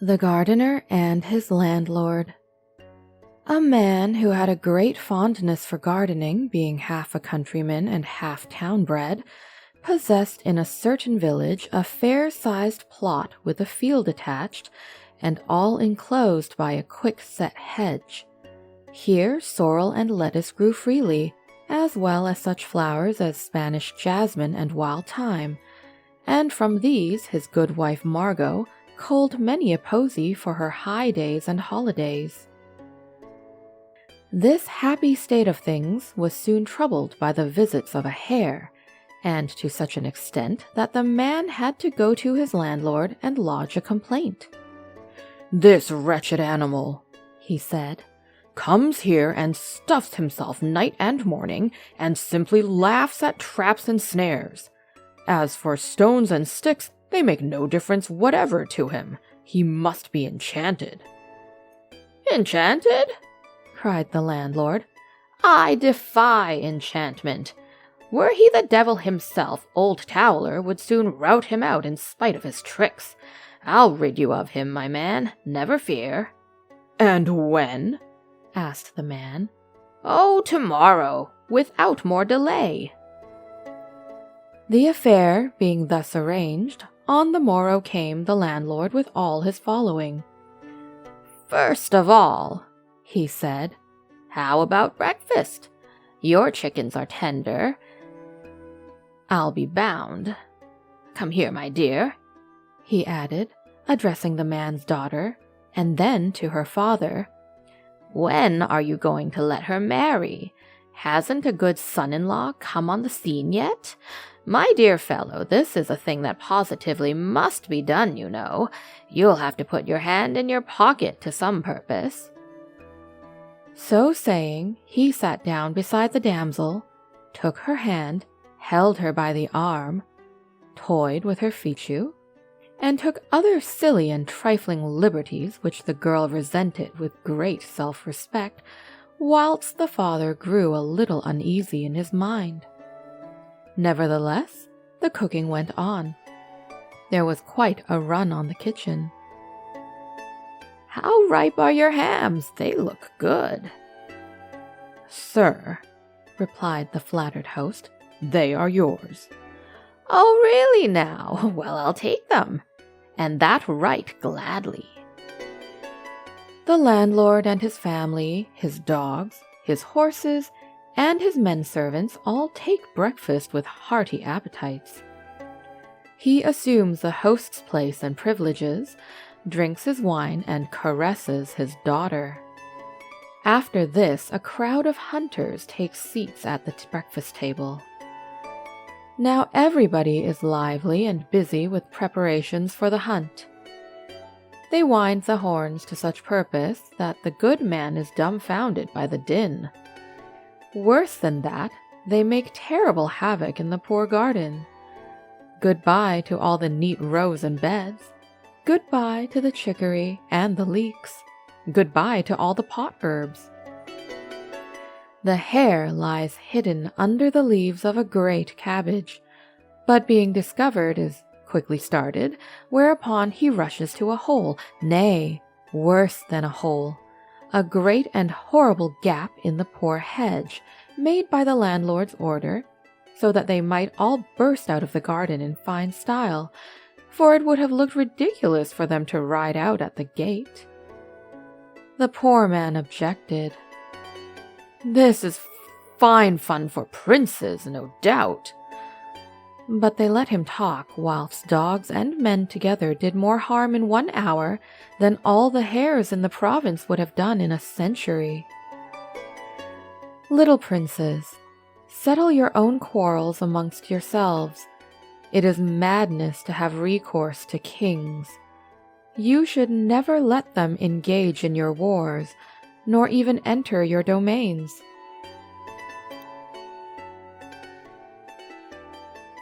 The Gardener and His Landlord. A man who had a great fondness for gardening, being half a countryman and half town-bred, possessed in a certain village a fair-sized plot with a field attached, and all enclosed by a quick-set hedge. Here sorrel and lettuce grew freely, as well as such flowers as Spanish jasmine and wild thyme, and from these his good wife Margot culled many a posy for her high days and holidays. This happy state of things was soon troubled by the visits of a hare, and to such an extent that the man had to go to his landlord and lodge a complaint. "This wretched animal," he said, "comes here and stuffs himself night and morning, and simply laughs at traps and snares. As for stones and sticks, they make no difference whatever to him. He must be enchanted." "Enchanted?" cried the landlord. "I defy enchantment. Were he the devil himself, old Towler would soon rout him out in spite of his tricks. I'll rid you of him, my man, never fear." "And when?" asked the man. "Oh, tomorrow, without more delay." The affair being thus arranged, on the morrow came the landlord with all his following. "First of all," he said, "how about breakfast? Your chickens are tender, I'll be bound. Come here, my dear," he added, addressing the man's daughter, and then to her father. "When are you going to let her marry? Hasn't a good son-in-law come on the scene yet? My dear fellow, this is a thing that positively must be done, you know. You'll have to put your hand in your pocket to some purpose." So saying, he sat down beside the damsel, took her hand, held her by the arm, toyed with her fichu, and took other silly and trifling liberties which the girl resented with great self-respect, whilst the father grew a little uneasy in his mind. Nevertheless, the cooking went on. There was quite a run on the kitchen. "How ripe are your hams? They look good." "Sir," replied the flattered host, "they are yours." "Oh, really now? Well, I'll take them, and that right gladly." The landlord and his family, his dogs, his horses, and his men-servants all take breakfast with hearty appetites. He assumes the host's place and privileges, drinks his wine, and caresses his daughter. After this, a crowd of hunters takes seats at the breakfast table. Now everybody is lively and busy with preparations for the hunt. They wind the horns to such purpose that the good man is dumbfounded by the din. Worse than that, they make terrible havoc in the poor garden. Goodbye to all the neat rows and beds. Goodbye to the chicory and the leeks. Goodbye to all the pot herbs. The hare lies hidden under the leaves of a great cabbage, but being discovered is quickly started, whereupon he rushes to a hole, nay, worse than a hole, a great and horrible gap in the poor hedge, made by the landlord's order, so that they might all burst out of the garden in fine style, for it would have looked ridiculous for them to ride out at the gate. The poor man objected. "This is fine fun for princes, no doubt." But they let him talk, whilst dogs and men together did more harm in 1 hour than all the hares in the province would have done in a century. Little princes, settle your own quarrels amongst yourselves. It is madness to have recourse to kings. You should never let them engage in your wars, nor even enter your domains.